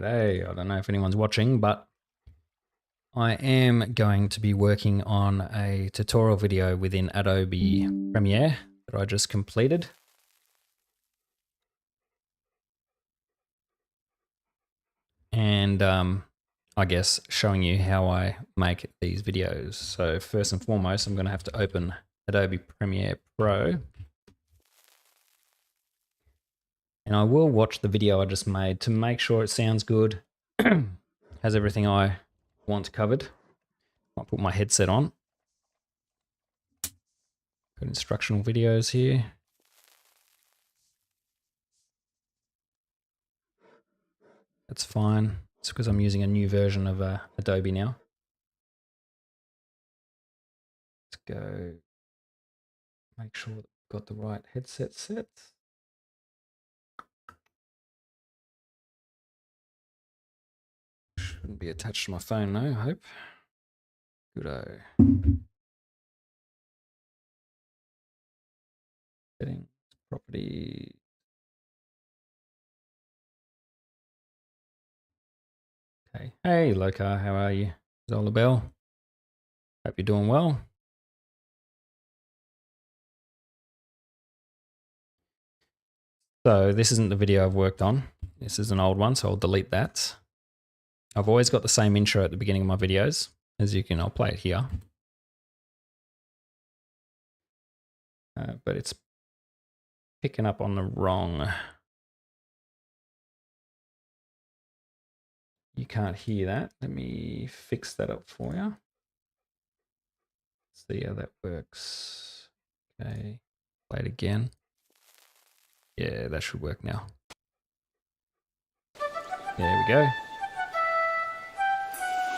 G'day. I don't know if anyone's watching, but I am going to be working on a tutorial video within Adobe Premiere that I just completed. And I guess showing you how I make these videos. So first and foremost, I'm going to have to open Adobe Premiere Pro. And I will watch the video I just made to make sure it sounds good, has everything I want covered. I'll put my headset on. Got instructional videos here. That's fine. It's because I'm using a new version of Adobe now. Let's go make sure that I've got the right headset set. Shouldn't be attached to my phone though, I hope. Good-o. Settings, property. Okay. Hey, Locar, how are you? Zola Bell. Hope you're doing well. So this isn't the video I've worked on. This is an old one, so I'll delete that. I've always got the same intro at the beginning of my videos. As you can, I'll play it here. But it's picking up on the wrong. You can't hear that. Let me fix that up for you. See how that works. Okay, play it again. Yeah, that should work now. There we go.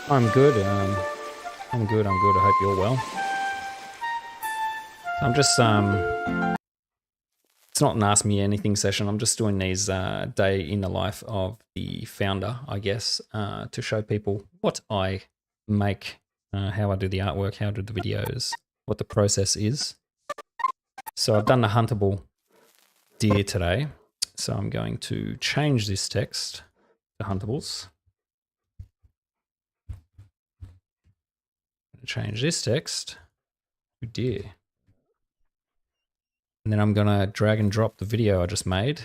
I'm good. I'm good. I hope you're well. I'm just it's not an Ask Me Anything session. I'm just doing these day in the life of the founder, I guess, to show people what I make, how I do the artwork, how I do the videos, what the process is. So I've done the Huntable Deer today. So I'm going to change this text to Huntables. Change this text to Deer. And then I'm going to drag and drop the video I just made.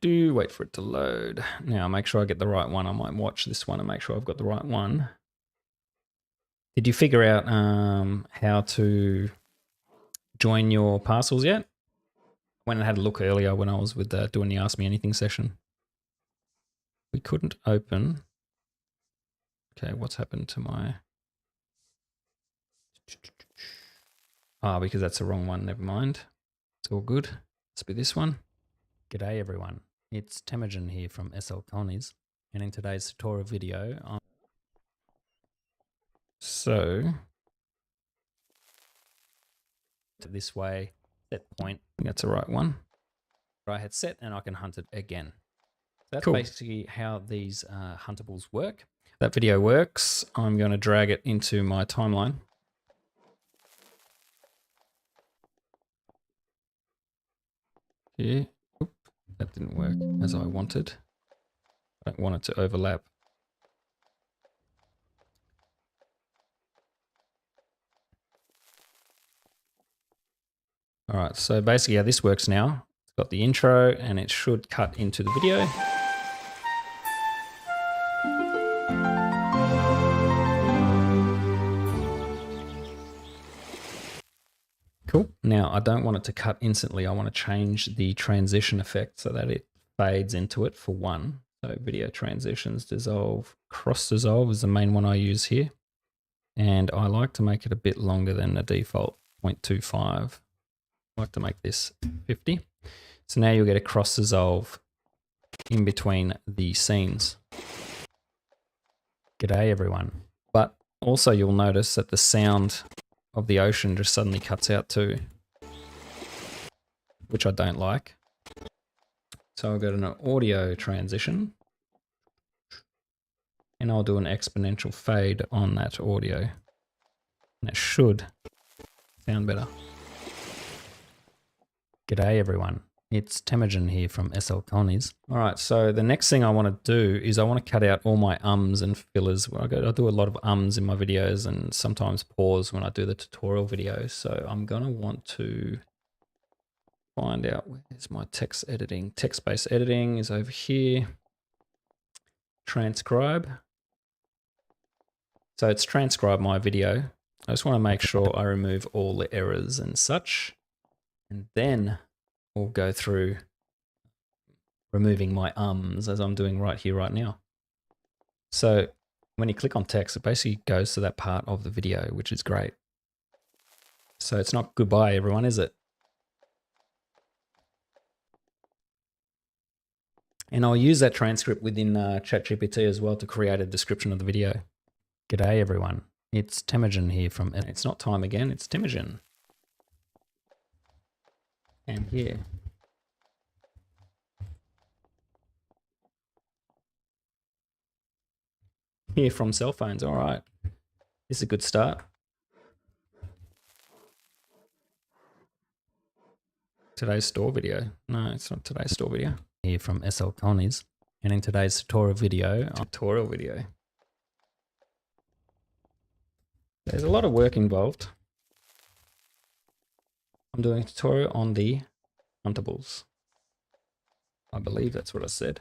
Wait for it to load. Now make sure I get the right one. I might watch this one and make sure I've got the right one. Did you figure out how to join your parcels yet? Went and had a look earlier when I was with doing the Ask Me Anything session. We couldn't open. Okay, what's happened to my... because that's the wrong one. Never mind. It's all good. Let's be this one. G'day everyone. It's Temujin here from SL Colonies, and in today's tutorial video, this way, set point. That's the right one. I had set, and I can hunt it again. That's cool. Basically how these huntables work. That video works. I'm going to drag it into my timeline. Here. Oop, that didn't work as I wanted. I don't want it to overlap. All right, so basically how this works now, it's got the intro and it should cut into the video. Cool. Now, I don't want it to cut instantly. I want to change the transition effect so that it fades into it for one. So video transitions, dissolve, cross dissolve is the main one I use here. And I like to make it a bit longer than the default 0.25. I like to make this 50. So now you'll get a cross dissolve in between the scenes. G'day everyone. But also you'll notice that the sound of the ocean just suddenly cuts out too, which I don't like. So I'll go to an audio transition and I'll do an exponential fade on that audio. And it should sound better. G'day everyone. It's Temujin here from SL Colonies. All right, so the next thing I want to do is I want to cut out all my ums and fillers. I do a lot of ums in my videos and sometimes pause when I do the tutorial videos. So I'm going to want to find out where's my text editing. Text-based editing is over here. Transcribe. So it's transcribed my video. I just want to make sure I remove all the errors and such. And then we'll go through removing my ums as I'm doing right here, right now. So when you click on text, it basically goes to that part of the video, which is great. So it's not goodbye, everyone, is it? And I'll use that transcript within ChatGPT as well to create a description of the video. G'day, everyone. It's Temujin here from... It's not time again, it's Temujin. And here. Here from cell phones. All right. This is a good start. Today's store video. No, it's not today's store video. Here from SL Colonies. And in today's tutorial video, there's a lot of work involved. I'm doing a tutorial on the Huntables. I believe that's what I said.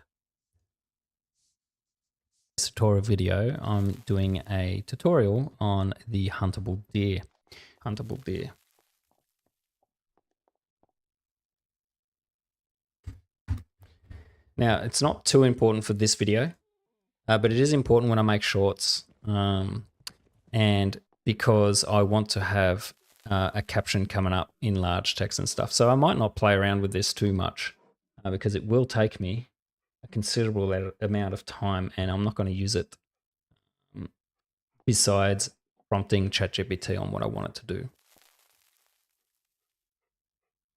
This tutorial video, I'm doing a tutorial on the Huntable Deer. Huntable Deer. Now, it's not too important for this video, but it is important when I make shorts, and because I want to have a caption coming up in large text and stuff. So I might not play around with this too much because it will take me a considerable amount of time and I'm not going to use it besides prompting ChatGPT on what I want it to do.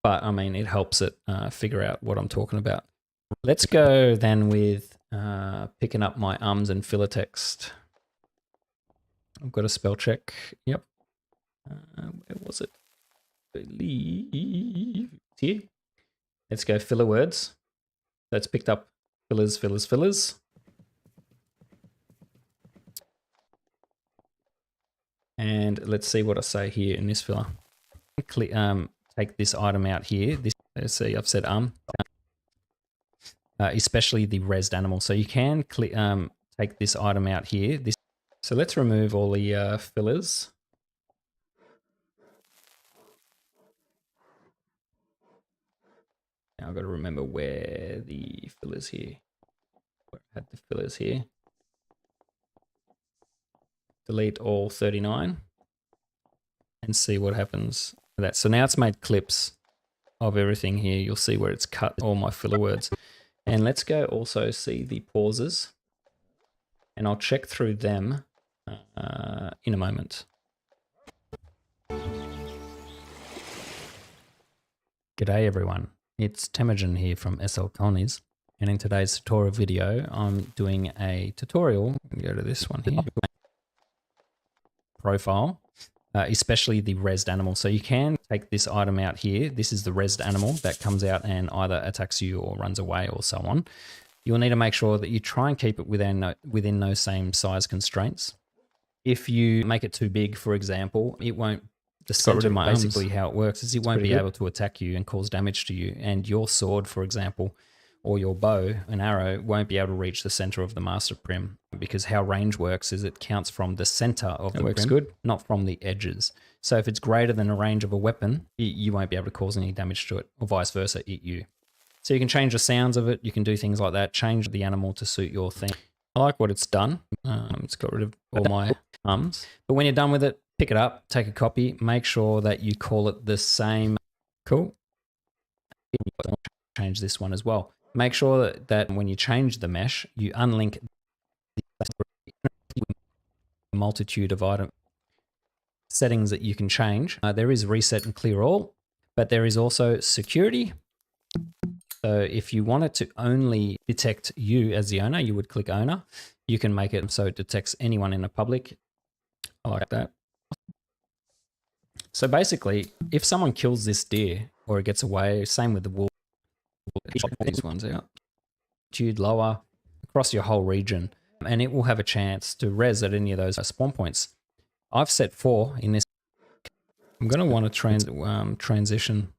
But I mean, it helps it figure out what I'm talking about. Let's go then with picking up my ums and filler text. I've got a spell check. Yep. Where was it? I believe it's here. Let's go filler words. That's picked up fillers, fillers, fillers. And let's see what I say here in this filler. Take this item out here. Let's see, I've said especially the resed animal. So you can take this item out here. So let's remove all the fillers. Now I've got to remember where the fillers here. Where I had the fillers here. Delete all 39 and see what happens with that. So now it's made clips of everything here. You'll see where it's cut all my filler words. And let's go also see the pauses. And I'll check through them in a moment. G'day everyone, it's Temujin here from SL Colonies. And in today's tutorial video, I'm doing a tutorial. Go to this one here. Profile, especially the resed animal. So you can take this item out here. This is the resed animal that comes out and either attacks you or runs away or so on. You'll need to make sure that you try and keep it within those same size constraints. If you make it too big, for example, it won't, the center basically how it works is it won't be able to attack you and cause damage to you. And your sword, for example, or your bow, an arrow, won't be able to reach the center of the master prim because how range works is it counts from the center of the prim, not from the edges. So if it's greater than a range of a weapon, you won't be able to cause any damage to it, or vice versa, you. So you can change the sounds of it. You can do things like that. Change the animal to suit your thing. I like what it's done. It's got rid of all my ums. But when you're done with it, pick it up, take a copy, make sure that you call it the same. Cool. Change this one as well. Make sure that when you change the mesh, you unlink the multitude of item settings that you can change. There is reset and clear all, but there is also security. So if you want it to only detect you as the owner, you would click owner. You can make it so it detects anyone in the public. I like that. So basically, if someone kills this deer or it gets away, same with the wolf, These ones out. Altitude lower across your whole region, and it will have a chance to res at any of those spawn points. I've set 4 in this. I'm going to want to transition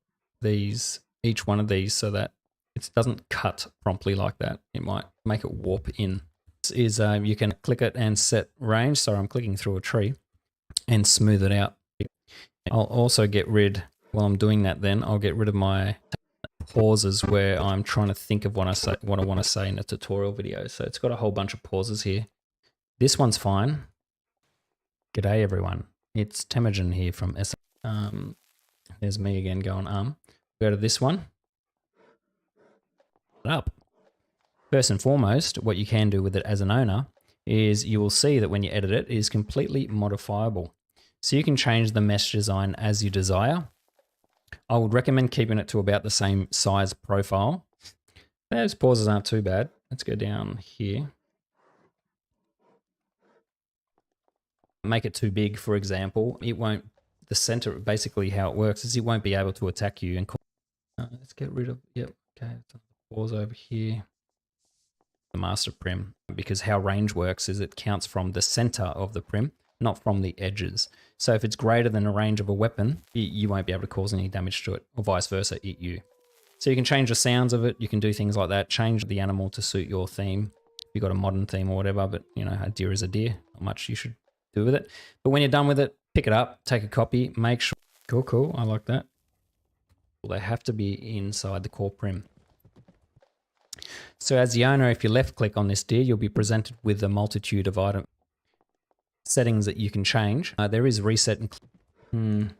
each one of these so that it doesn't cut promptly like that. It might make it warp in. This is you can click it and set range. So I'm clicking through a tree and smooth it out. I'll also get rid, while I'm doing that then, I'll get rid of my pauses where I'm trying to think of what I want to say in a tutorial video. So it's got a whole bunch of pauses here. This one's fine. G'day everyone. It's Temujin here from SL. There's me again going Go to this one. Up. First and foremost, what you can do with it as an owner is you will see that when you edit it, it is completely modifiable. So you can change the mesh design as you desire. I would recommend keeping it to about the same size profile. Those pauses aren't too bad. Let's go down here. Make it too big, for example. It won't, the center, basically how it works is it won't be able to attack you. And let's get rid of, yep, okay, pause over here. The master prim, because how range works is it counts from the center of the prim, not from the edges. So if it's greater than the range of a weapon, you won't be able to cause any damage to it, or vice versa, it you. So you can change the sounds of it, you can do things like that, change the animal to suit your theme. If you've got a modern theme or whatever, but you know, a deer is a deer, not much you should do with it. But when you're done with it, pick it up, take a copy, make sure, cool, I like that. Well, they have to be inside the core prim. So as the owner, if you left click on this deer, you'll be presented with a multitude of item settings that you can change. There is reset and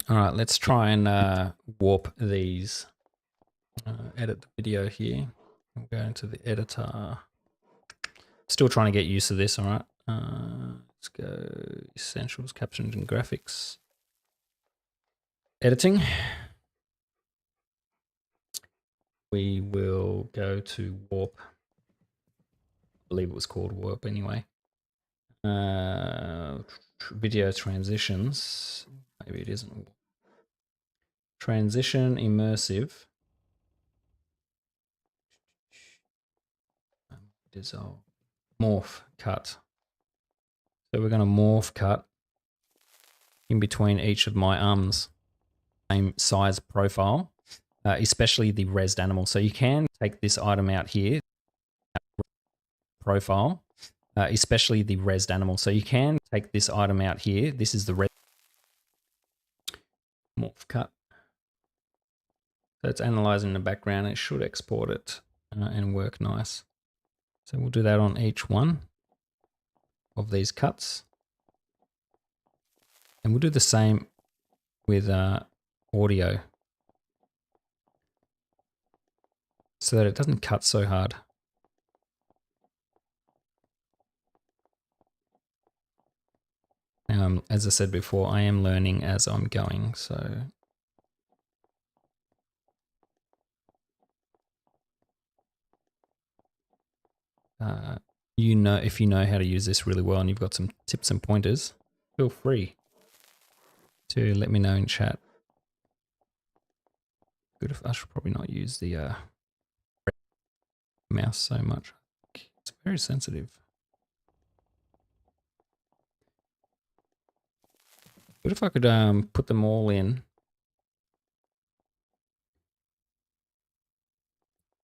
all right, let's try and warp these. Edit the video here. We'll go into the editor. Still trying to get used to this, all right? Let's go Essentials, Captions and Graphics. Editing. We will go to Warp. I believe it was called Warp anyway. Video transitions. Maybe it isn't. Transition, immersive. Dissolve. Morph cut. So we're going to morph cut in between each of my arms. Same size profile, especially the resed animal. So you can take this item out here. Profile, especially the resed animal. So you can take this item out here. This is the res. Morph cut. So it's analyzing in the background. It should export it and work nice. So we'll do that on each one of these cuts. And we'll do the same with audio so that it doesn't cut so hard. As I said before, I am learning as I'm going, so you know, if you know how to use this really well and you've got some tips and pointers, feel free to let me know in chat. Good, if I should probably not use the mouse so much. It's very sensitive. What if I could put them all in?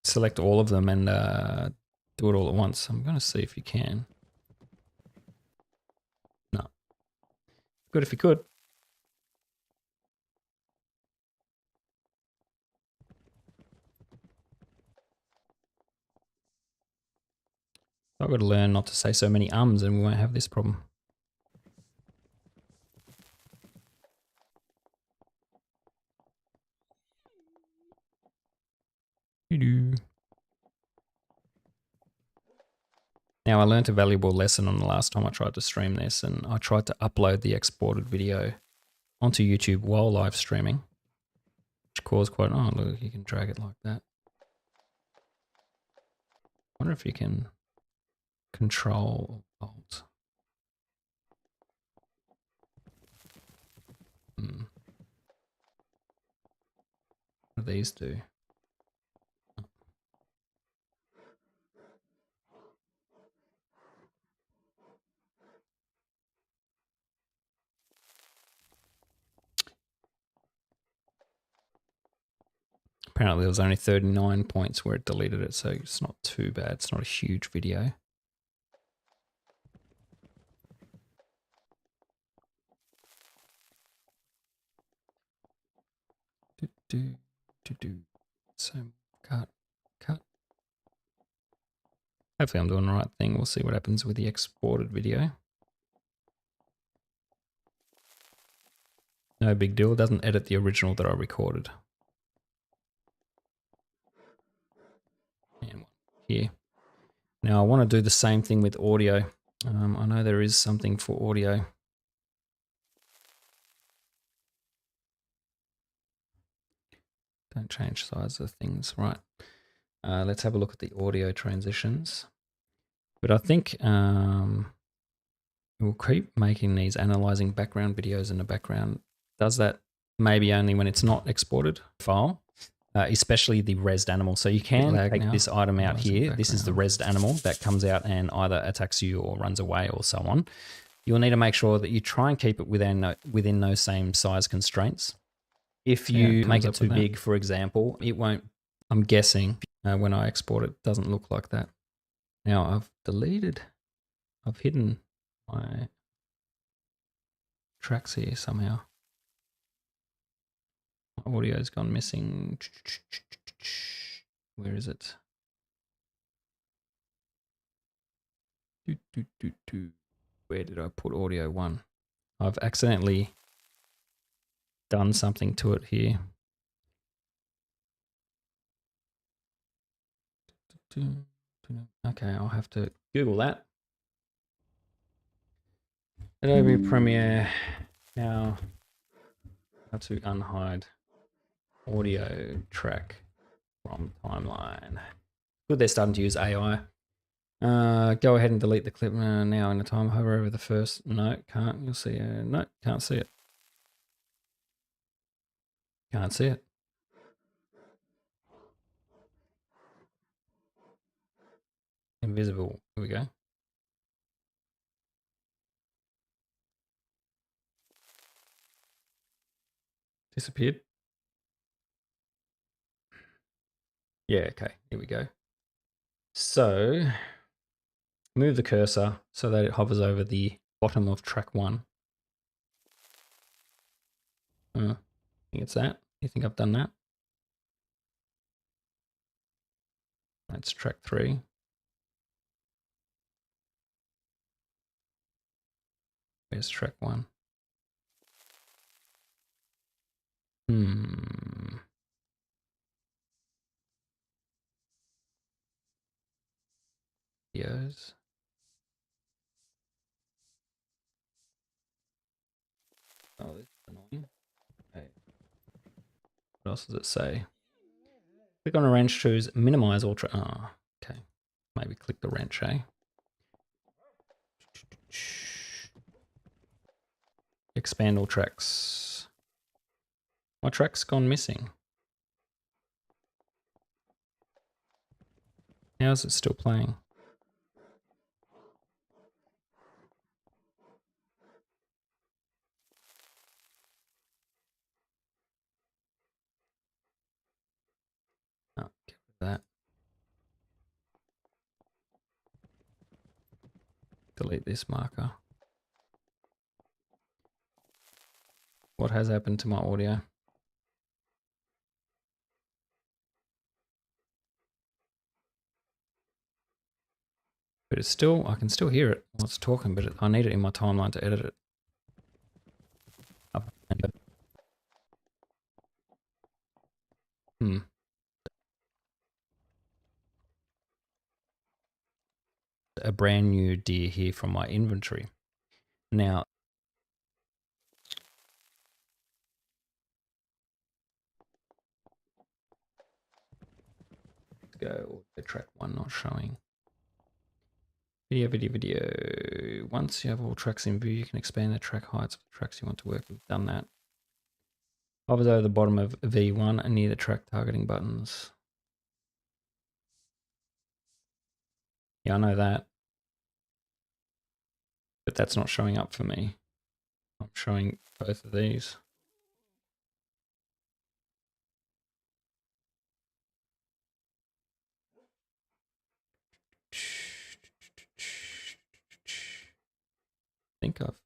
Select all of them and do it all at once. I'm going to see if you can. No. Good if you could. I've got to learn not to say so many ums and we won't have this problem. Now I learned a valuable lesson on the last time I tried to stream this, and I tried to upload the exported video onto YouTube while live streaming. which caused quite, oh look, you can drag it like that. I wonder if you can Control Alt. What do these do? Apparently there was only 39 points where it deleted it, so it's not too bad. It's not a huge video. So cut. Hopefully I'm doing the right thing. We'll see what happens with the exported video. No big deal. It doesn't edit the original that I recorded. And here. Now I want to do the same thing with audio. I know there is something for audio. Don't change size of things. Right. Let's have a look at the audio transitions. But I think we'll keep making these analyzing background videos in the background. Does that maybe only when it's not exported file, especially the rezzed animal. So you can take this item out here. This is the rezzed animal that comes out and either attacks you or runs away or so on. You'll need to make sure that you try and keep it within those same size constraints. If you make it too big, for example, it won't, I'm guessing, when I export it, doesn't look like that. Now I've hidden my tracks here somehow. My audio's gone missing. Where is it? Where did I put audio 1? I've accidentally done something to it here. Okay, I'll have to Google that. Adobe Premiere. Now, how to unhide audio track from timeline. Good, they're starting to use AI. Go ahead and delete the clip now in the time. Hover over the first. No, can't. You'll see. No, can't see it. Can't see it. Invisible. Here we go. Disappeared. Yeah, okay. Here we go. So, move the cursor so that it hovers over the bottom of track 1. I think it's that. You think I've done that? That's track 3. Where's track 1? Videos. Oh, this is annoying. Okay. What else does it say? Click on a wrench, choose minimize all track. Oh, okay. Maybe click the wrench, eh? Expand all tracks. My track's gone missing. How is it still playing? Oh, get rid of that. Delete this marker. What has happened to my audio? But it's still, I can still hear it while it's talking, but I need it in my timeline to edit it. Up and down. A brand new deer here from my inventory. Now, go. Audio track 1 not showing. Video. Once you have all tracks in view, you can expand the track heights of the tracks you want to work with. Done that. Hover over the bottom of V1 and near the track targeting buttons. Yeah, I know that. But that's not showing up for me. I'm showing both of these. I think I've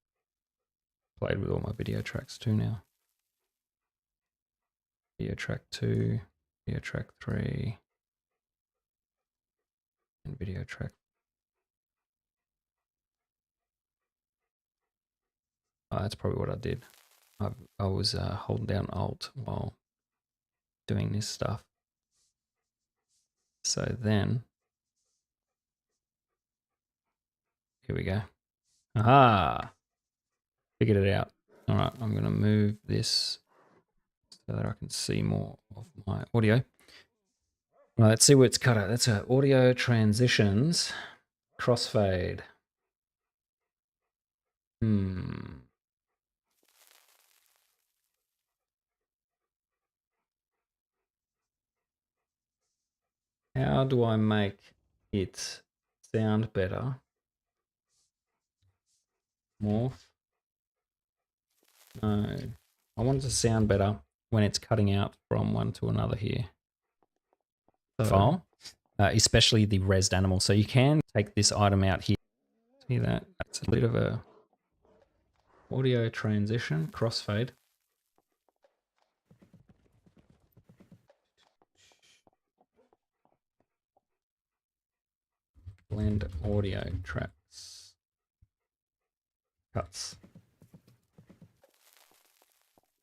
played with all my video tracks too now. Video track 2, video track 3, and video track. Oh, that's probably what I did. I was holding down Alt while doing this stuff. So then, here we go. Aha! Figured it out. All right, I'm going to move this so that I can see more of my audio. All right, let's see where it's cut out. That's audio transitions, crossfade. How do I make it sound better? Morph. No. I want it to sound better when it's cutting out from one to another here. So, file, especially the resed animal. So you can take this item out here. See that? That's a bit of a audio transition, crossfade. Blend audio tracks. Cuts.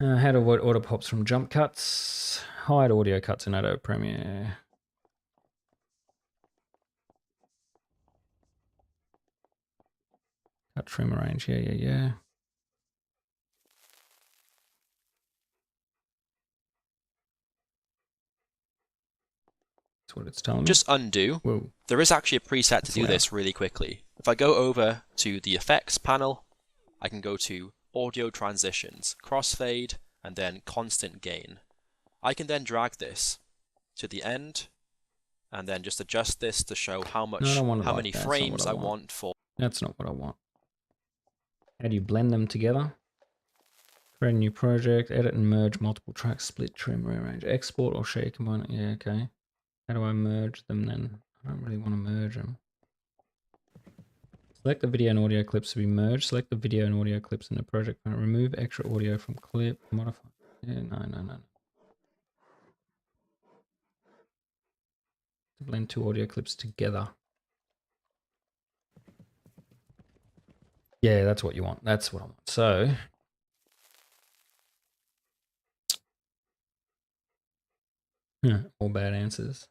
How to avoid auto pops from jump cuts. Hide audio cuts in Adobe Premiere. Cut trim range. Yeah. That's what it's telling me. Just undo. Whoa. There is actually a preset to do this really quickly. If I go over to the effects panel, I can go to audio transitions, crossfade, and then constant gain. I can then drag this to the end and then just adjust this to show how many frames I want for. That's not what I want. How do you blend them together? Create a new project, edit and merge multiple tracks, split, trim, rearrange, export or share component. Yeah, okay. How do I merge them then? I don't really want to merge them. Select the video and audio clips to be merged. Select the video and audio clips in the project panel. Remove extra audio from clip. Modify. Yeah, no. To blend two audio clips together. Yeah, that's what you want. That's what I want. So all bad answers.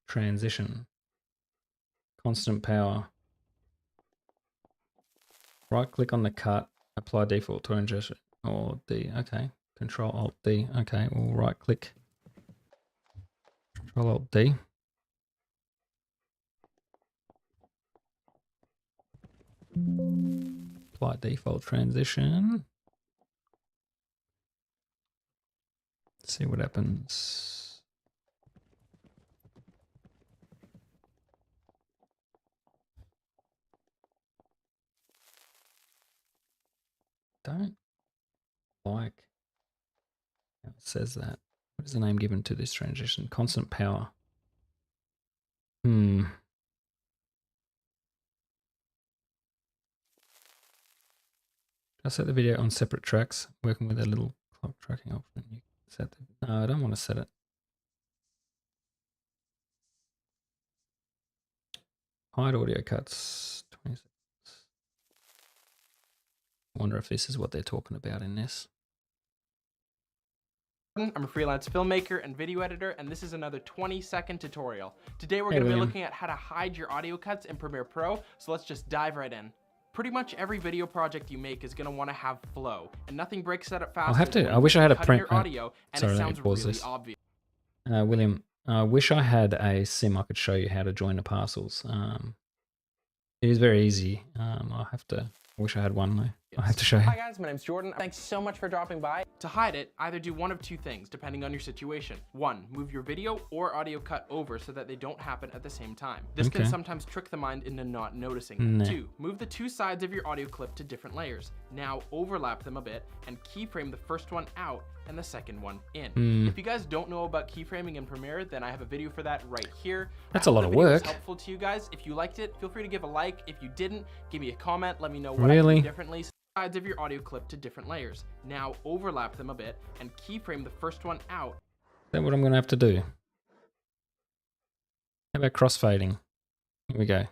Transition. Constant power. Right click on the cut. Apply default to ingestion. Or D. Okay. Control Alt D. Okay. We'll right click. Control Alt D. Apply default transition. See what happens. Don't like how it says that. What is the name given to this transition? Constant power. I set the video on separate tracks, working with a little clock tracking option. You can set the, no, I don't want to set it. Hide audio cuts. 26. I wonder if this is what they're talking about in this. I'm a freelance filmmaker and video editor, and this is another 20-second tutorial. Today we're going to be looking at how to hide your audio cuts in Premiere Pro, so let's just dive right in. Pretty much every video project you make is gonna want to have flow, and nothing breaks that up I'll fast. have to. I wish I had a print. Your audio, and sorry, it let me sounds pause really this. obvious. William, I wish I had a sim I could show you how to join the parcels. It is very easy. I'll have to. I wish I had one though. I'll have to show you. Hi guys, my name's Jordan. Thanks so much for dropping by. To hide it, either do one of two things, depending on your situation. 1, move your video or audio cut over so that they don't happen at the same time. This can sometimes trick the mind into not noticing. 2, move the two sides of your audio clip to different layers. Now overlap them a bit and keyframe the first one out and the second one in. If you guys don't know about keyframing in Premiere, then I have a video for that right here. That's a lot of The video was work. helpful to you guys. If you liked it, feel free to give a like. If you didn't, give me a comment. Let me know what I can do differently. Sides of your audio clip to different layers. Now overlap them a bit and keyframe the first one out. Is that what I'm going to have to do? How about crossfading? Here we go.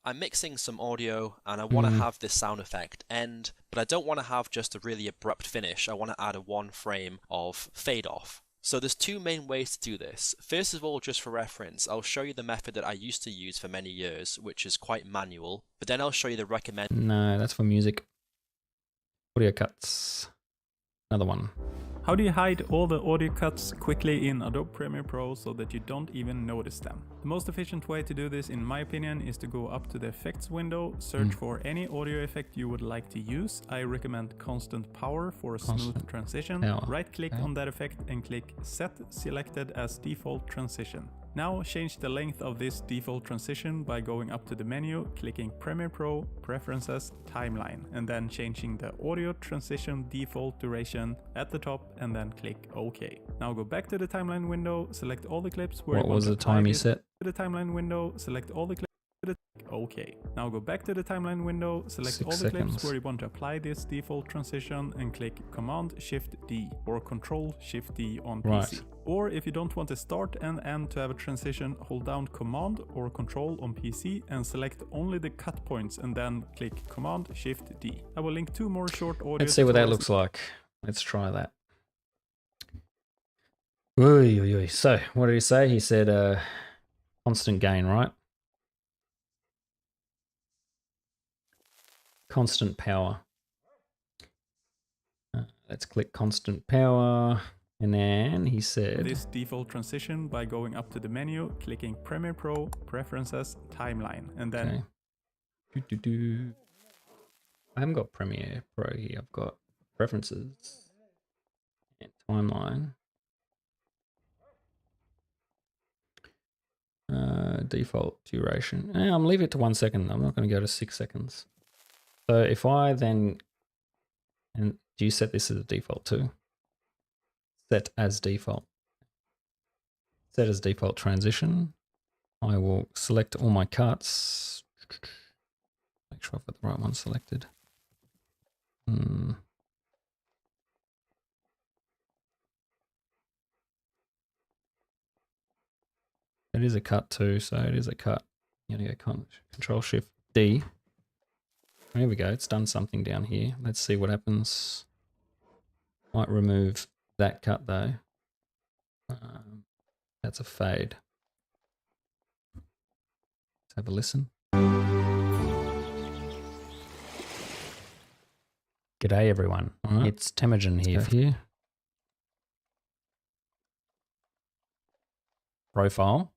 I'm mixing some audio and I want to have this sound effect end, but I don't want to have just a really abrupt finish. I want to add a 1 frame of fade off. So there's 2 main ways to do this. First of all, just for reference, I'll show you the method that I used to use for many years, which is quite manual, but then I'll show you the recommended. No, that's for music. Audio cuts. Another one. How do you hide all the audio cuts quickly in Adobe Premiere Pro so that you don't even notice them? The most efficient way to do this, in my opinion, is to go up to the effects window, search for any audio effect you would like to use. I recommend constant power for a smooth transition. Right click on that effect and click set selected as default transition. Now change the length of this default transition by going up to the menu, clicking Premiere Pro, Preferences, Timeline, and then changing the audio transition default duration at the top and then click OK. Now go back to the timeline window, select all the clips where what was the time you set? To the timeline window, select all the clips. OK. Now go back to the timeline window, select all the clips where you want to apply this default transition and click Command-Shift-D or Control-Shift-D on PC. Or if you don't want the start and end to have a transition, hold down Command or Control on PC and select only the cut points and then click Command-Shift-D. I will link 2 more short audio. Let's see what that looks like. Let's try that. So, what did he say? He said constant gain, right? Constant power. Let's click constant power. And then he said this default transition by going up to the menu, clicking Premiere Pro, Preferences, Timeline, and then I haven't got Premiere Pro here. I've got Preferences and Timeline. Default duration. I'm leave it to 1 second. I'm not going to go to 6 seconds. So if I then, and do you set this as a default too? Set as default. Set as default transition. I will select all my cuts. Make sure I've got the right one selected. It is a cut too, so it is a cut. You gotta go Control-Shift-D. There we go, it's done something down here. Let's see what happens. Might remove that cut though. That's a fade. Let's have a listen. G'day everyone, it's Temujin here. Profile.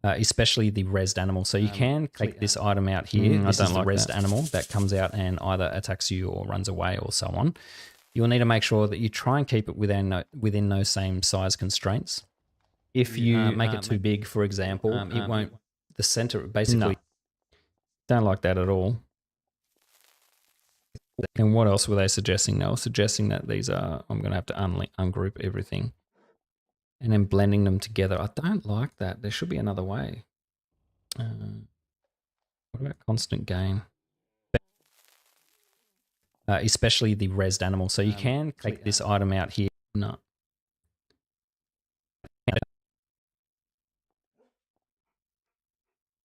Especially the rezzed animal. So you can click this item out here. This is the rezzed animal that comes out and either attacks you or runs away or so on. You'll need to make sure that you try and keep it within those same size constraints. If you make it too big, for example, it won't, the center basically, don't like that at all. And what else were they suggesting? They were suggesting that these are, I'm going to have to ungroup everything. And then blending them together. I don't like that. There should be another way. What about constant gain? Especially the rezzed animal. So you can click this item out here. No.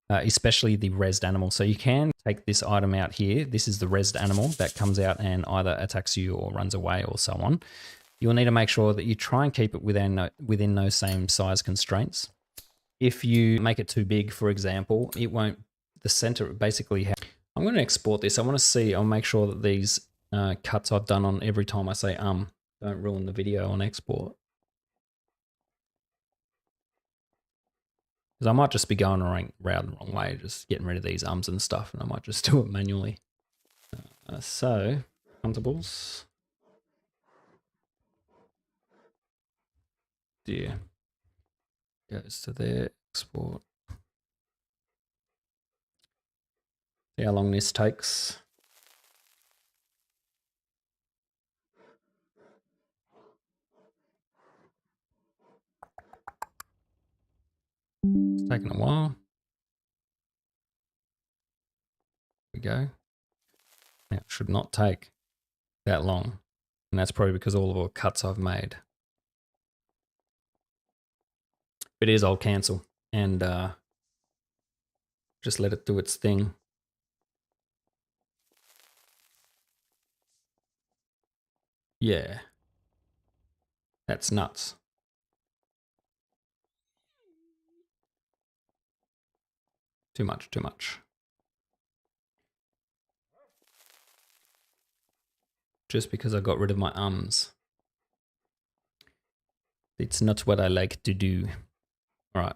Especially the rezzed animal. So you can take this item out here. This is the rezzed animal that comes out and either attacks you or runs away or so on. You'll need to make sure that you try and keep it within those same size constraints. If you make it too big, for example, it won't, the center basically, I'm I'm going to export this. I want to see, I'll make sure that these cuts I've done on every time I say don't ruin the video on export. Because I might just be going around the wrong way, just getting rid of these ums and stuff, and I might just do it manually. So, Huntables. Deer. Goes to there, export. See how long this takes. It's taking a while. Here we go. Now, it should not take that long. And that's probably because all of the cuts I've made. If it is, I'll cancel and just let it do its thing. Yeah. That's nuts. Too much, too much. Just because I got rid of my ums. It's not what I like to do. All right,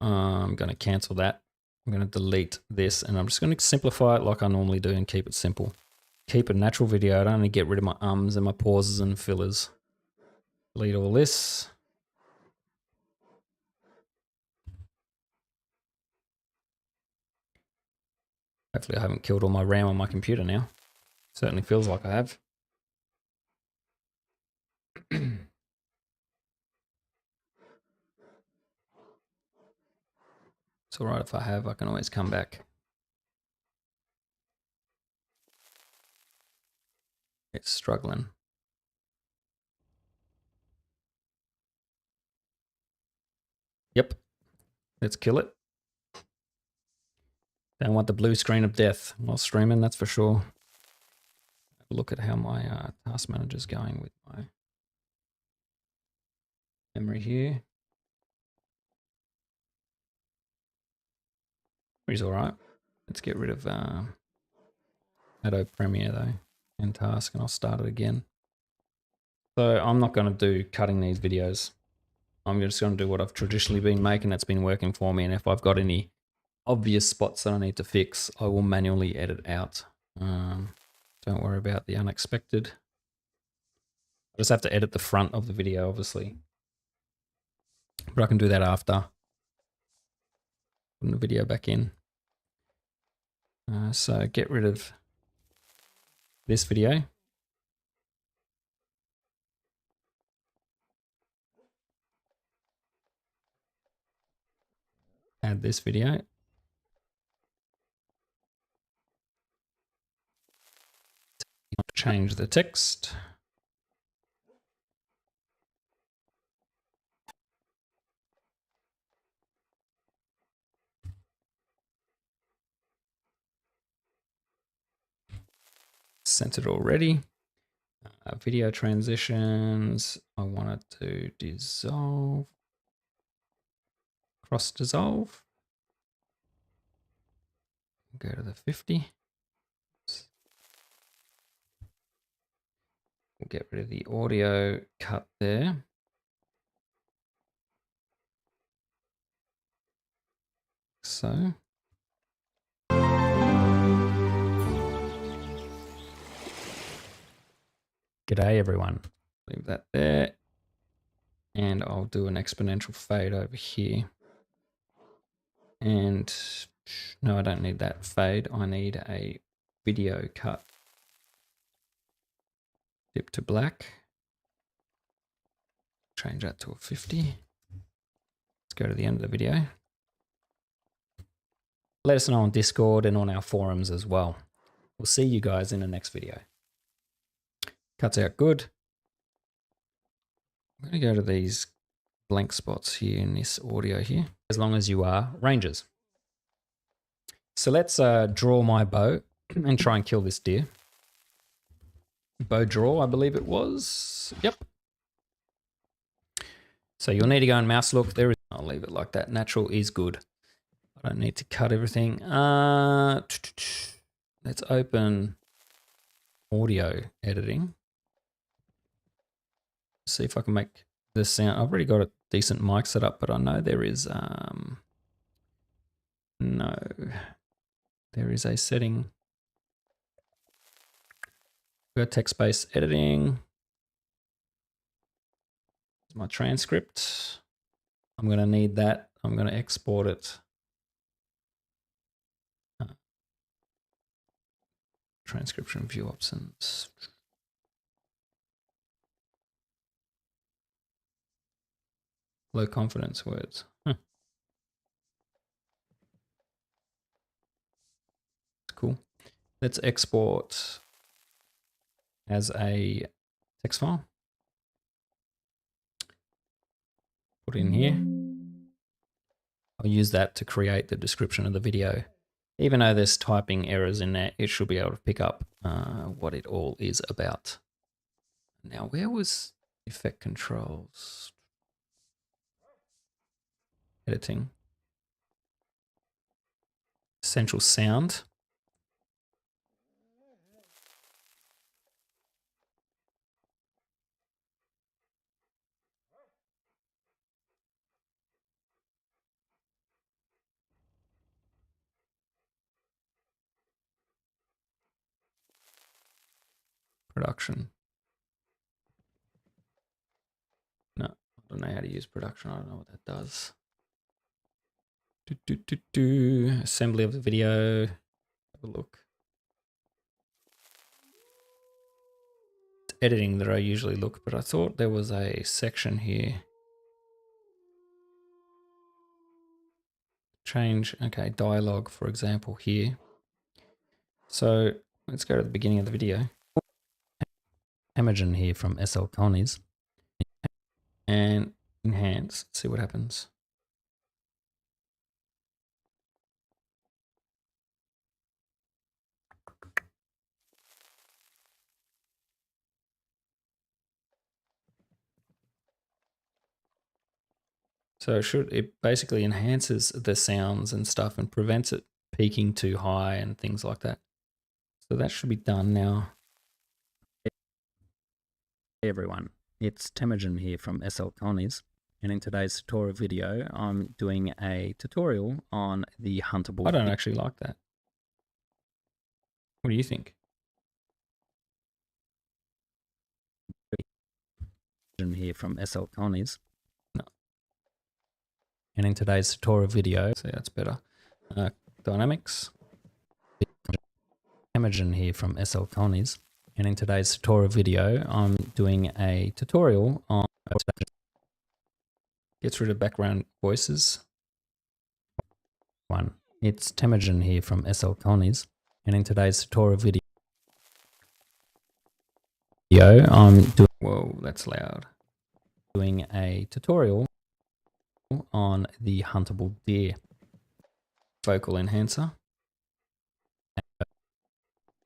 I'm going to cancel that. I'm going to delete this, and I'm just going to simplify it like I normally do and keep it simple. Keep a natural video. I don't need to get rid of my ums and my pauses and fillers. Delete all this. Hopefully I haven't killed all my RAM on my computer now. Certainly feels like I have. It's all right if I have, I can always come back. It's struggling. Yep, let's kill it. Don't want the blue screen of death while streaming, that's for sure. Have a look at how my task manager is going with my memory here. Memory's all right. Let's get rid of Adobe Premiere though, and task, and I'll start it again. So I'm not going to do cutting these videos. I'm just going to do what I've traditionally been making that's been working for me, and if I've got any obvious spots that I need to fix, I will manually edit out. Don't worry about the unexpected. I just have to edit the front of the video, obviously. But I can do that after. Putting the video back in. So get rid of this video. Add this video. Change the text. Sent it already. Video transitions. I want it to dissolve. Cross dissolve. Go to the 50. We'll get rid of the audio cut there. So. G'day everyone. Leave that there. And I'll do an exponential fade over here. And no, I don't need that fade. I need a video cut. Dip to black. Change that to a 50. Let's go to the end of the video. Let us know on Discord and on our forums as well. We'll see you guys in the next video. Cuts out good. I'm going to go to these blank spots here in this audio here, as long as you are rangers. So let's draw my bow and try and kill this deer. Bow draw, I believe it was. Yep. So you'll need to go and mouse look. I'll leave it like that. Natural is good. I don't need to cut everything. let's open audio editing. See if I can make the sound. I've already got a decent mic set up, but I know there is no, there is a setting. We've got text-based editing. My transcript. I'm going to need that. I'm going to export it. Transcription view options. Low confidence words. That's cool. Let's export as a text file. Put it in here. I'll use that to create the description of the video. Even though there's typing errors in there, it should be able to pick up what it all is about. Now, where was effect controls? Editing. Essential sound. Production. No, I don't know how to use production. I don't know what that does. Assembly of the video. Have a look. It's editing that I usually look, but I thought there was a section here. Change, okay, dialogue, for example, here. So let's go to the beginning of the video. Temujin here from SL Colonies. And enhance, let's see what happens. So it basically enhances the sounds and stuff and prevents it peaking too high and things like that. So that should be done now. Hey everyone, it's Temujin here from SL Colonies, and in today's tutorial video, I'm doing a tutorial on the Huntable. I don't actually like that. What do you think? Temujin here from SL Colonies. No. And in today's tutorial video, so that's better. Dynamics. Temujin here from SL Colonies, and in today's tutorial video, I'm doing a tutorial on gets rid of background voices. One, it's Temujin here from SL Colonies, and in today's tutorial video, I'm doing. Whoa, that's loud. Doing a tutorial on the Huntable Deer vocal enhancer.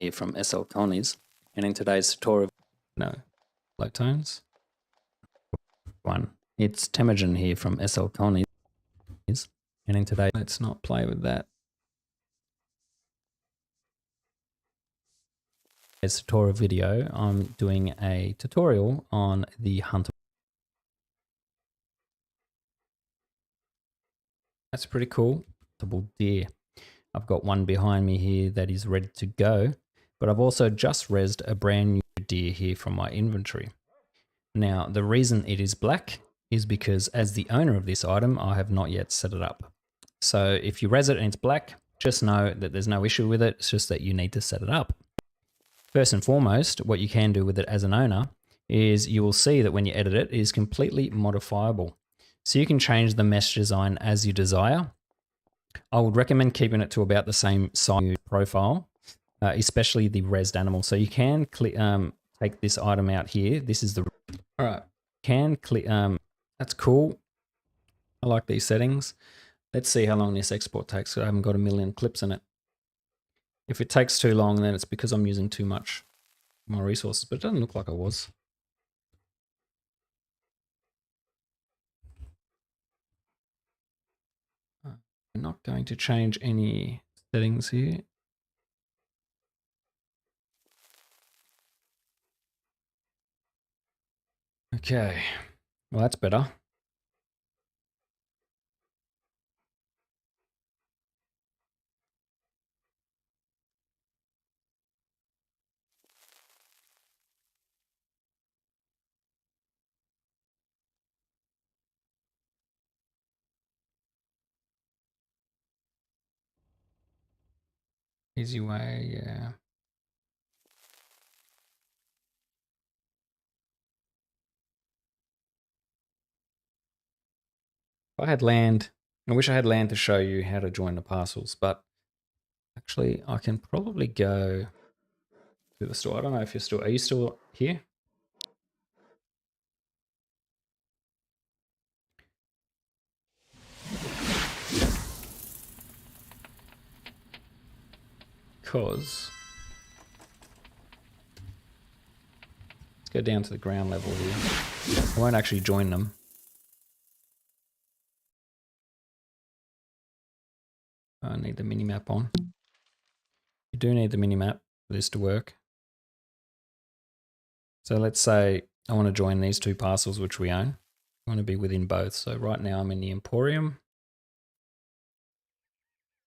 Here from SL Colonies, and in today's tutorial, no, low tones. One, it's Temujin here from SL Colonies, and in today, let's not play with that. Today's tutorial video, I'm doing a tutorial on the Huntable. That's pretty cool. Huntable Deer. I've got one behind me here that is ready to go, but I've also just rezzed a brand new deer here from my inventory. Now, the reason it is black is because as the owner of this item, I have not yet set it up. So if you res it and it's black, just know that there's no issue with it. It's just that you need to set it up. First and foremost, what you can do with it as an owner is you will see that when you edit it, it is completely modifiable. So you can change the mesh design as you desire. I would recommend keeping it to about the same size profile, especially the resed animal. So you can take this item out here. This is the, all right, that's cool. I like these settings. Let's see how long this export takes. I haven't got a million clips in it. If it takes too long, then it's because I'm using too much of my resources, but it doesn't look like I was. I'm not going to change any settings here. Okay, well that's better. Easy way, yeah. If I had land, I wish I had land to show you how to join the parcels, but actually I can probably go to the store. I don't know if are you still here? Because let's go down to the ground level here. I won't actually join them. I need the minimap on. You do need the minimap for this to work. So let's say I want to join these two parcels which we own. I want to be within both. So right now I'm in the Emporium.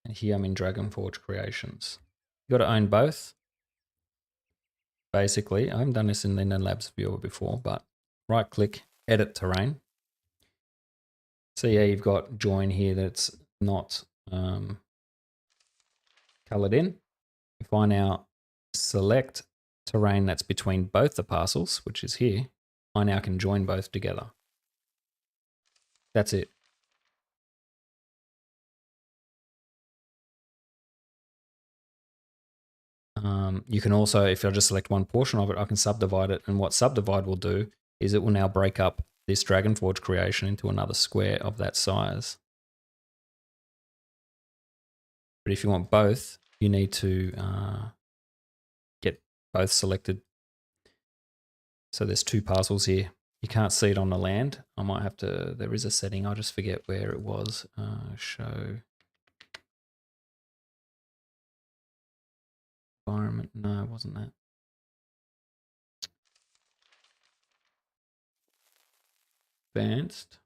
And here I'm in Dragonforge Creations. You got to own both. Basically, I haven't done this in the Labs viewer before, but right click, edit terrain. So yeah, you've got join here that's not colored in. If I now select terrain that's between both the parcels, which is here, I now can join both together. That's it. You can also, if I just select one portion of it, I can subdivide it. And what subdivide will do is it will now break up this Dragonforge creation into another square of that size. But if you want both, you need to get both selected. So there's two parcels here. You can't see it on the land. I might have to, there is a setting, I'll just forget where it was. Show environment. No, it wasn't that. Advanced.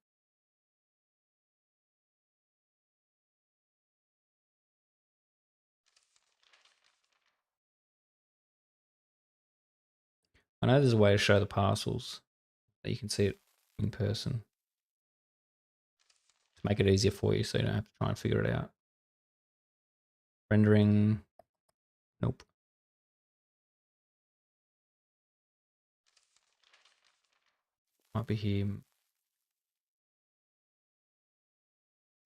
I know there's a way to show the parcels that you can see it in person to make it easier for you so you don't have to try and figure it out. Rendering. Nope. Might be here.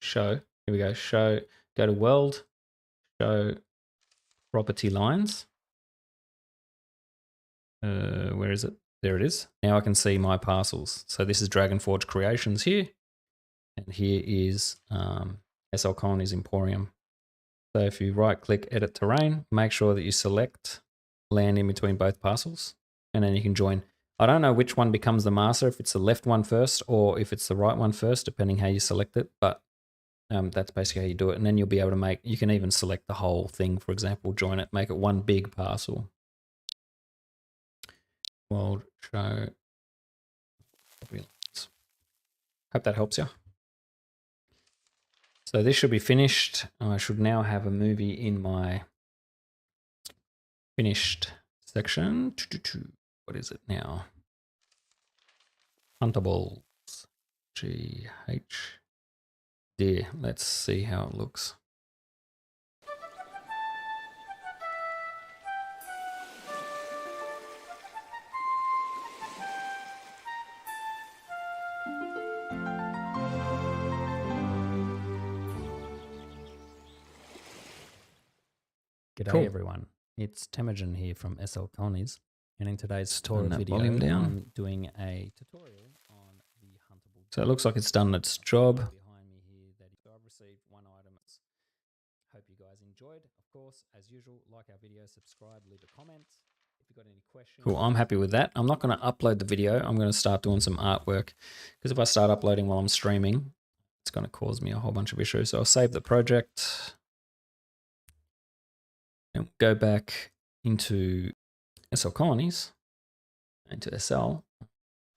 Show. Here we go. Show. Go to world. Show property lines. Where is it? There it is. Now I can see my parcels. So this is Dragonforge Creations here. And here is SL Colonies Emporium. So if you right click edit terrain, make sure that you select land in between both parcels. And then you can join. I don't know which one becomes the master, if it's the left one first or if it's the right one first, depending how you select it. But that's basically how you do it. And then you'll be able to make, you can even select the whole thing, for example, join it, make it one big parcel. World show. Hope that helps you. So this should be finished. I should now have a movie in my finished section. What is it now? Huntable Deer. Let's see how it looks. G'day everyone, it's Temujin here from SL Colonies, and in today's tutorial video I'm doing a tutorial on the Huntable Deer. So it looks like it's done its job. Behind me here, I've received one item. Hope you guys enjoyed. Of course, as usual, like our video, subscribe, leave a comment. If you've got any questions. Cool, I'm happy with that. I'm not going to upload the video. I'm going to start doing some artwork, because if I start uploading while I'm streaming, it's going to cause me a whole bunch of issues. So I'll save the project. And go back into SL Colonies, into SL.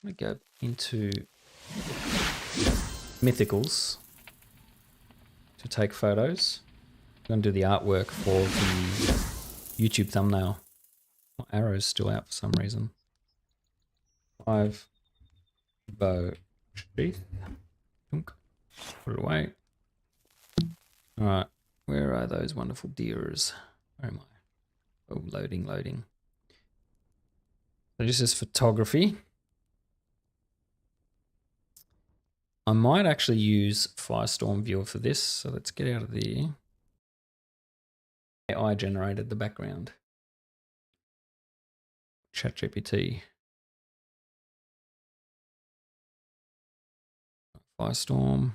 I'm going to go into Mythicals to take photos. I'm going to do the artwork for the YouTube thumbnail. My arrow's still out for some reason. 5 bow sheath. Put it away. Alright, where are those wonderful deers? Where am I? Oh, loading, loading. So this is photography. I might actually use Firestorm Viewer for this, so let's get out of there. AI generated the background. ChatGPT. Firestorm.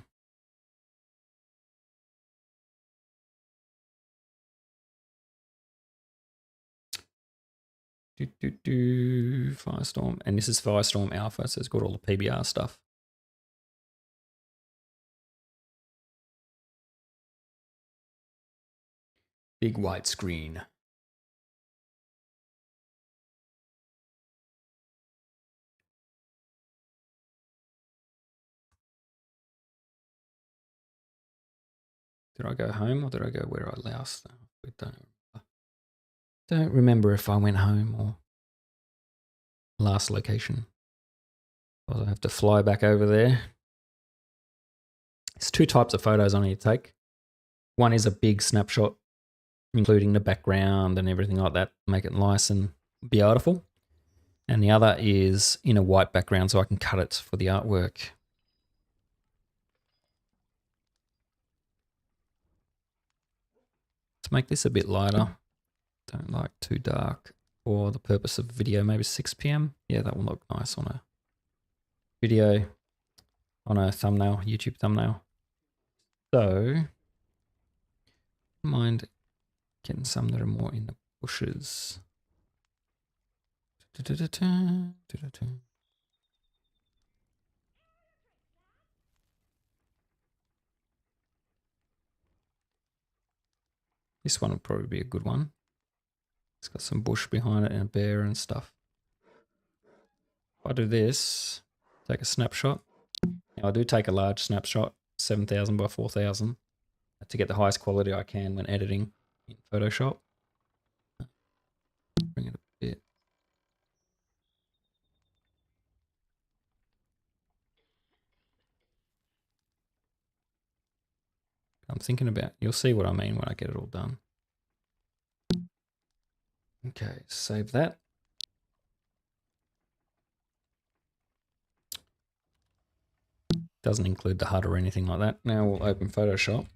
Firestorm. And this is Firestorm Alpha, so it's got all the PBR stuff. Big white screen. Did I go home or did I go where I last? I don't remember if I went home or last location. I'll have to fly back over there. There's 2 types of photos I need to take. One is a big snapshot, including the background and everything like that, make it nice and beautiful. And the other is in a white background so I can cut it for the artwork. Let's make this a bit lighter. Don't like too dark. For the purpose of video, maybe 6 PM. Yeah, that will look nice on a video, on a thumbnail, YouTube thumbnail. So, mind getting some that are more in the bushes. This one will probably be a good one. It's got some bush behind it and a bear and stuff. If I do this, take a snapshot. Now I do take a large snapshot, 7,000 by 4,000, to get the highest quality I can when editing in Photoshop. Bring it a bit. I'm thinking about, you'll see what I mean when I get it all done. Okay, save that. Doesn't include the HUD or anything like that. Now we'll open Photoshop.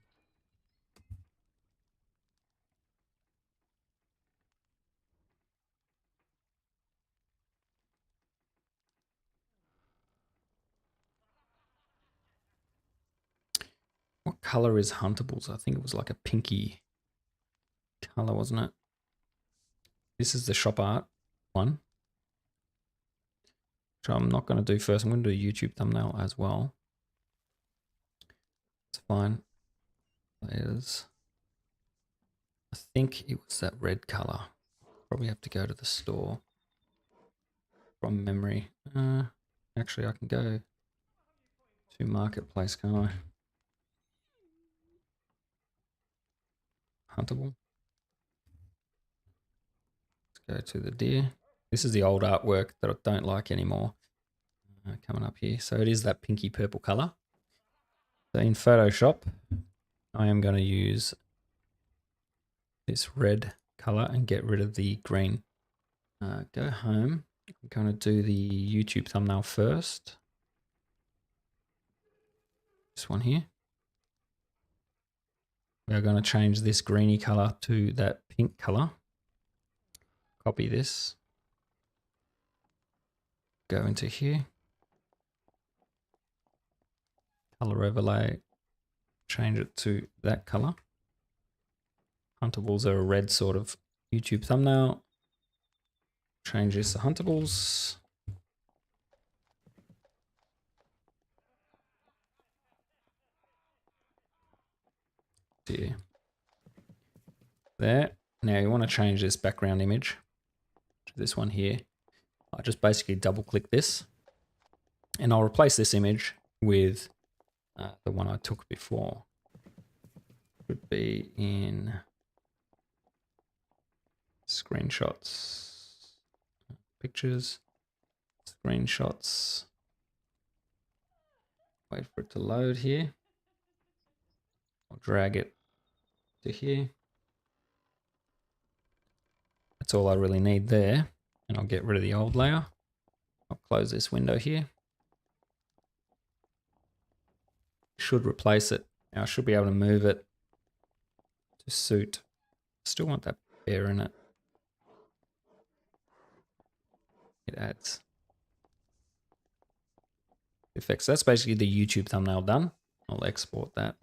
What color is Huntables? I think it was like a pinky color, wasn't it? This is the shop art one, which I'm not going to do first. I'm going to do a YouTube thumbnail as well. It's fine. Layers. I think it was that red color. Probably have to go to the store from memory. Actually, I can go to Marketplace, can't I? Huntable. Let's go to the deer. This is the old artwork that I don't like anymore. Coming up here. So it is that pinky purple color. So in Photoshop, I am going to use this red color and get rid of the green. Go home. I'm going to do the YouTube thumbnail first. This one here. We are going to change this greeny color to that pink color. Copy this. Go into here. Color overlay. Change it to that color. Huntables are a red sort of YouTube thumbnail. Change this to Huntables. There. Now you want to change this background image to this one here. I just basically double click this And I'll replace this image with the one I took before. Would be in screenshots, pictures, screenshots. Wait for it to load here. I'll drag it to here. That's all I really need there. And I'll get rid of the old layer. I'll close this window here. Should replace it. Now I should be able to move it to suit. Still want that bear in it. It adds effects. That's basically the YouTube thumbnail done. I'll export that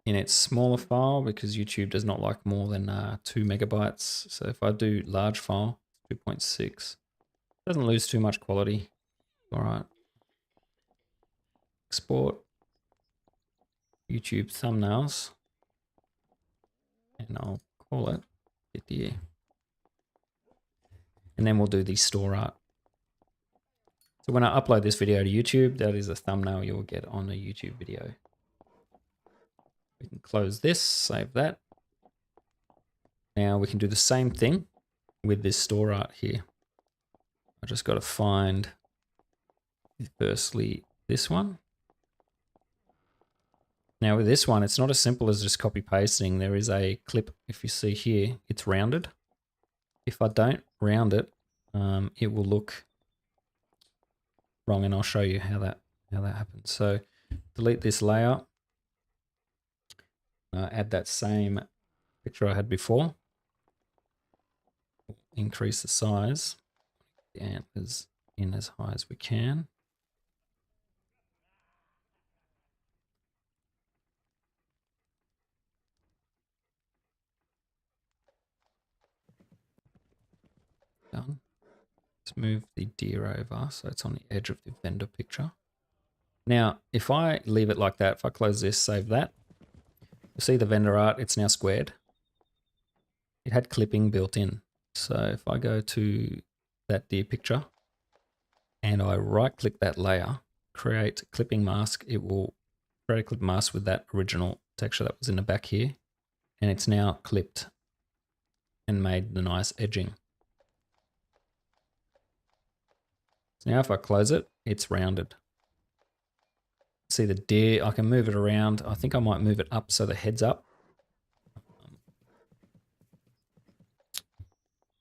in its smaller file because YouTube does not like more than 2 megabytes. So if I do large file, 2.6, doesn't lose too much quality. All right. Export YouTube thumbnails, and I'll call it Deer. And then we'll do the store art. So when I upload this video to YouTube, that is a thumbnail you'll get on a YouTube video. We can close this, save that. Now we can do the same thing with this store art here. I just got to find, firstly, this one. Now with this one, it's not as simple as just copy pasting. There is a clip, if you see here, it's rounded. If I don't round it, it will look wrong, and I'll show you how that happens. So delete this layer, add that same picture I had before, increase the size, the antlers in as high as we can. Done. Let's move the deer over so it's on the edge of the vendor picture. Now, if I leave it like that, if I close this, save that, you see the vendor art, it's now squared. It had clipping built in. So if I go to that deer picture and I right click that layer, create clipping mask, it will create a clip mask with that original texture that was in the back here. And it's now clipped and made the nice edging. So now if I close it, it's rounded. See the deer, I can move it around. I think I might move it up so the head's up.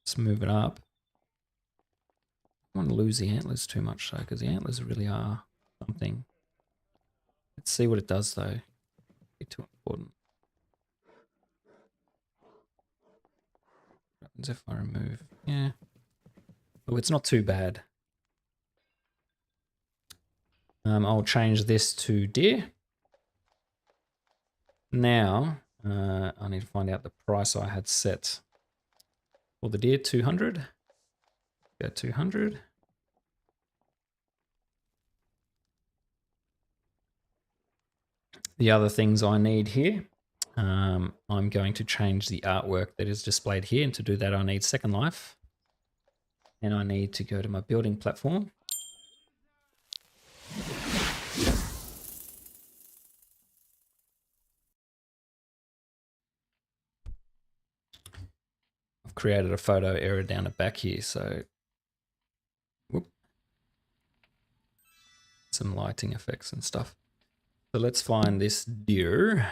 Let's move it up. I don't want to lose the antlers too much though, because the antlers really are something. Let's see what it does though. It's too important. What happens if I remove? Yeah. Oh, it's not too bad. I'll change this to deer. Now, I need to find out the price I had set for the deer, 200. Go 200. The other things I need here, I'm going to change the artwork that is displayed here. And to do that, I need Second Life. And I need to go to my building platform. I've created a photo area down the back here, so whoop, some lighting effects and stuff. So let's find this deer.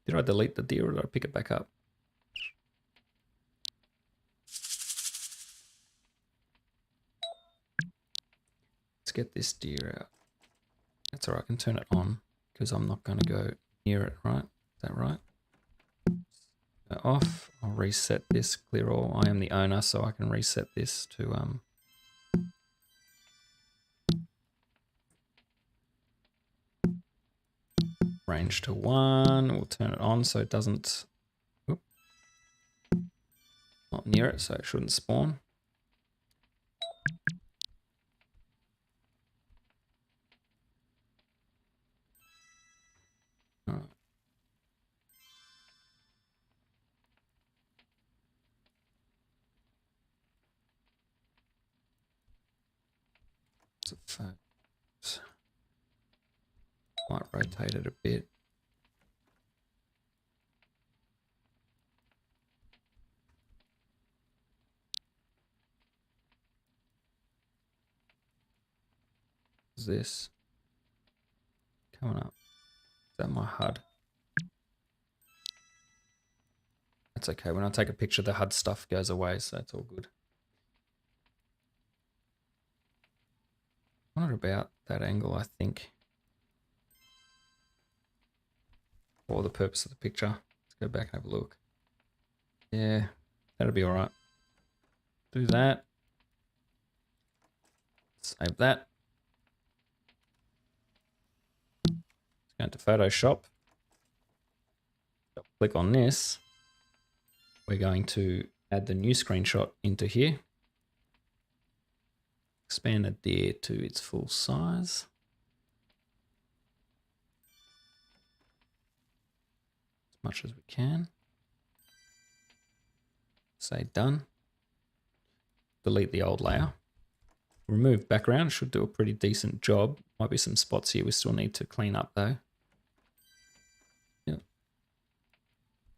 Did I delete the deer or did I pick it back up? Let's get this deer out. That's all right, I can turn it on because I'm not going to go near it, right? Is that right? Go off. I'll reset this, clear all. I am the owner, so I can reset this to range to 1. We'll turn it on so it doesn't, whoop, not near it, so it shouldn't spawn. All right. Where's the focus? Might rotate it a bit. What's this? Coming up. Is that my HUD? That's okay. When I take a picture, the HUD stuff goes away, so that's all good. Not about that angle, I think. For the purpose of the picture. Let's go back and have a look. Yeah, that'll be all right. Do that. Save that. Let's go into Photoshop. Click on this. We're going to add the new screenshot into here. Expand the deer to its full size. As much as we can. Say done. Delete the old layer. Remove background, should do a pretty decent job. Might be some spots here we still need to clean up though. Yep.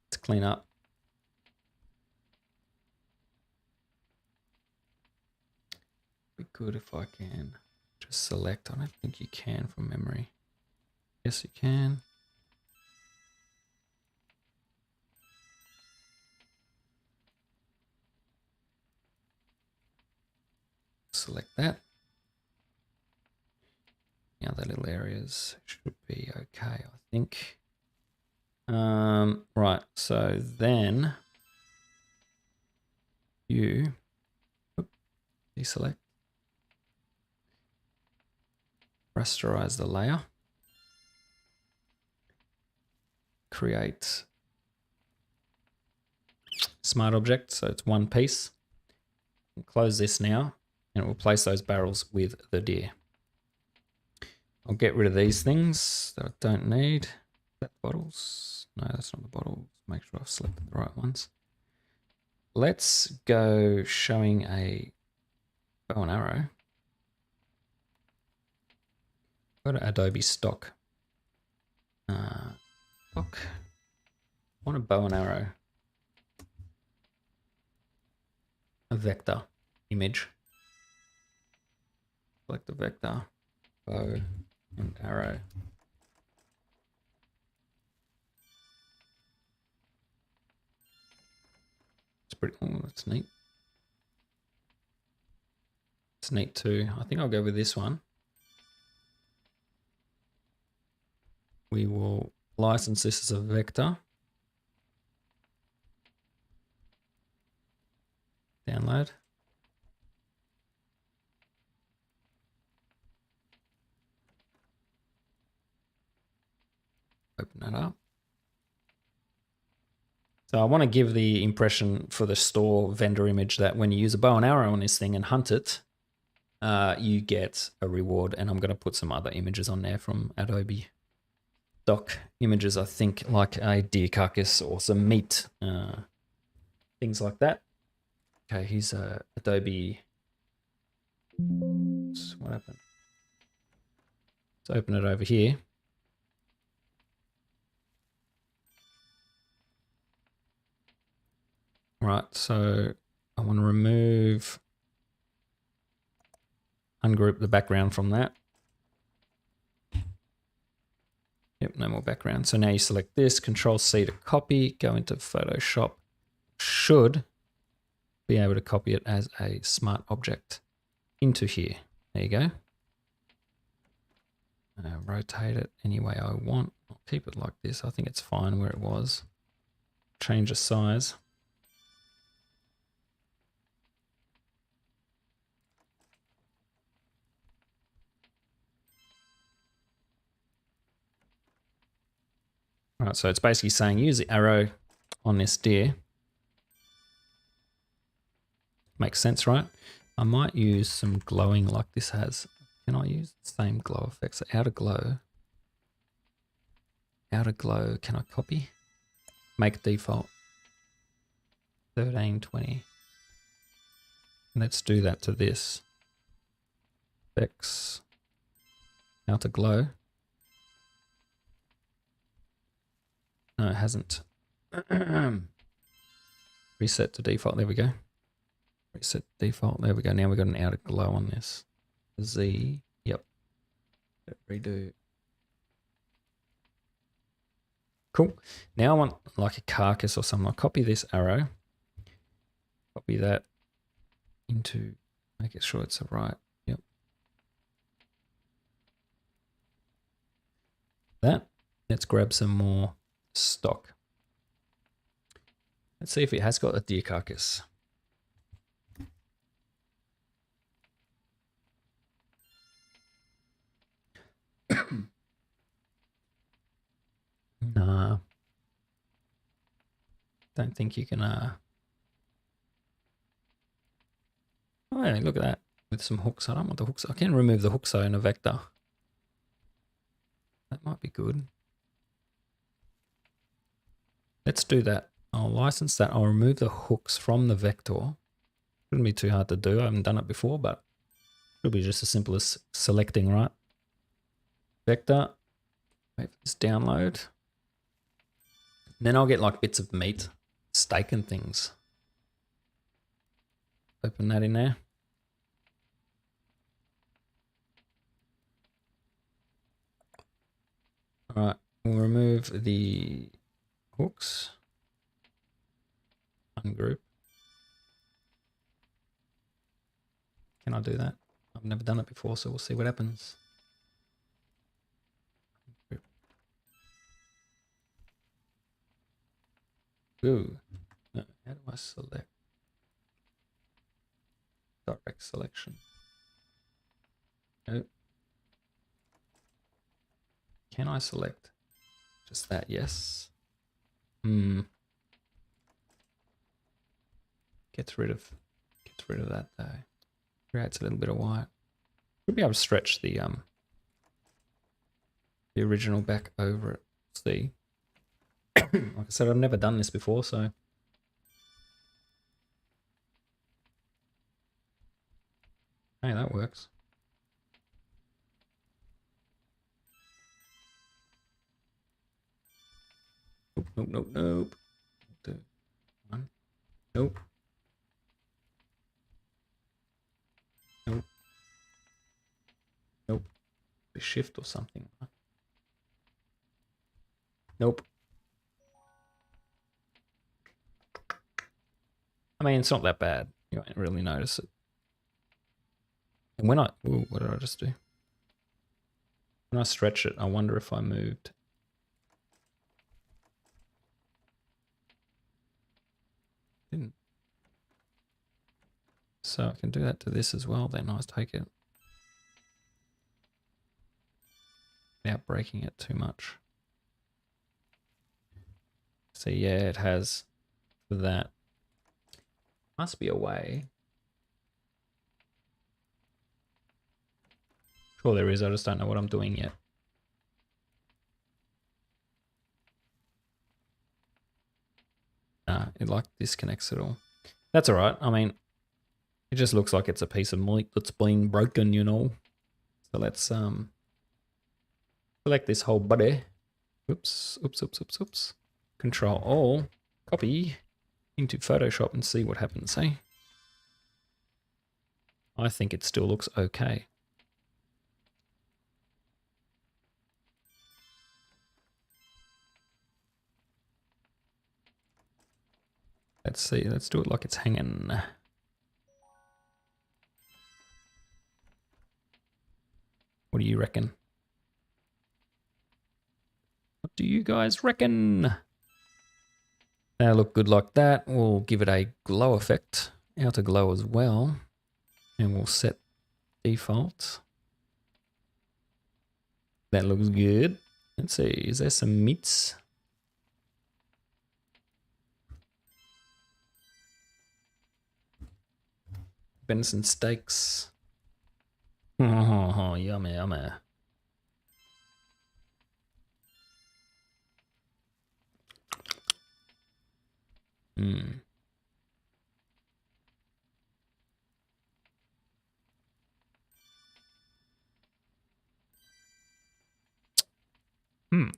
Let's clean up. Be good if I can just select. I don't think you can from memory. Yes, you can. Select that. The other little areas should be okay, I think. Right, so then you deselect. Rasterize the layer. Create smart object, so it's one piece. Close this now, and it will place those barrels with the deer. I'll get rid of these things that I don't need. Is that bottles? No, that's not the bottles. Make sure I've selected the right ones. Let's go showing a bow and arrow. Go to Adobe Stock. Stock. I want a bow and arrow. A vector image. Select the vector, bow and arrow. It's pretty, oh, that's neat. It's neat too. I think I'll go with this one. We will license this as a vector. Download. Open that up. So I want to give the impression for the store vendor image that when you use a bow and arrow on this thing and hunt it, you get a reward. And I'm going to put some other images on there from Adobe Stock images, I think, like a deer carcass or some meat, things like that. Okay, here's Adobe. What happened? Let's open it over here. Right, so I want to remove, ungroup the background from that. Yep, no more background. So now you select this, Control C to copy, go into Photoshop. Should be able to copy it as a smart object into here. There you go. Rotate it any way I want. I'll keep it like this. I think it's fine where it was. Change the size. All right, so it's basically saying use the arrow on this deer. Makes sense, right? I might use some glowing like this has. Can I use the same glow effects? So outer glow. Outer glow, can I copy? Make default. 1320. Let's do that to this. Effects. How to glow. No, it hasn't. Reset to default. There we go. Reset default. There we go. Now we've got an outer glow on this. Z. Yep. Redo. Cool. Now I want like a carcass or something. I'll copy this arrow. Copy that into, make it sure it's right. Yep. That. Let's grab some more stock. Let's see if it has got a deer carcass. Nah. Don't think you can, oh, yeah, look at that. With some hooks. I don't want the hooks. I can remove the hooks though in a vector. That might be good. Let's do that. I'll license that. I'll remove the hooks from the vector. Shouldn't be too hard to do. I haven't done it before, but it'll be just as simple as selecting, right? Vector. Wait for this download. And then I'll get like bits of meat, steak and things. Open that in there. All right, we'll remove the hooks. Ungroup. Can I do that? I've never done it before, so we'll see what happens. Ooh. No, how do I select? Direct selection. Nope. Can I select just that? Yes. Gets rid of that though. Creates a little bit of white. We'll be able to stretch the original back over it. See. Like I said, I've never done this before, so hey, that works. Nope, nope, nope, nope. 2, 1. Nope. Nope. Nope. The shift or something. Nope. I mean, it's not that bad. You won't really notice it. And when ooh, what did I just do? When I stretch it, I wonder if I moved. Didn't. So I can do that to this as well. Then I take it without breaking it too much. So yeah, it has for that. Must be a way. Sure there is, I just don't know what I'm doing yet. Nah, it like disconnects it all. That's alright. I mean, it just looks like it's a piece of meat that's been broken, you know. So let's select this whole body. Oops, oops, oops, oops, oops. Control all, copy into Photoshop and see what happens, hey? I think it still looks okay. Let's see, let's do it like it's hanging. What do you reckon? What do you guys reckon? That'll look good like that. We'll give it a glow effect, outer glow as well. And we'll set default. That looks good. Let's see, is there some meats? Venison steaks. Oh, yummy, yummy.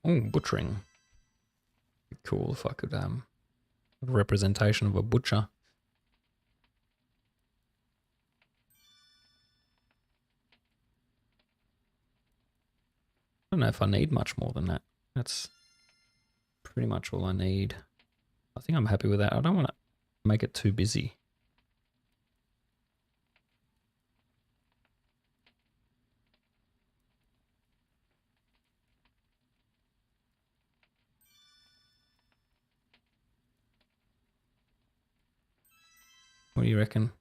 Oh, butchering. Cool if I could have a representation of a butcher. I don't know if I need much more than that. That's pretty much all I need. I think I'm happy with that. I don't want to make it too busy. What do you reckon?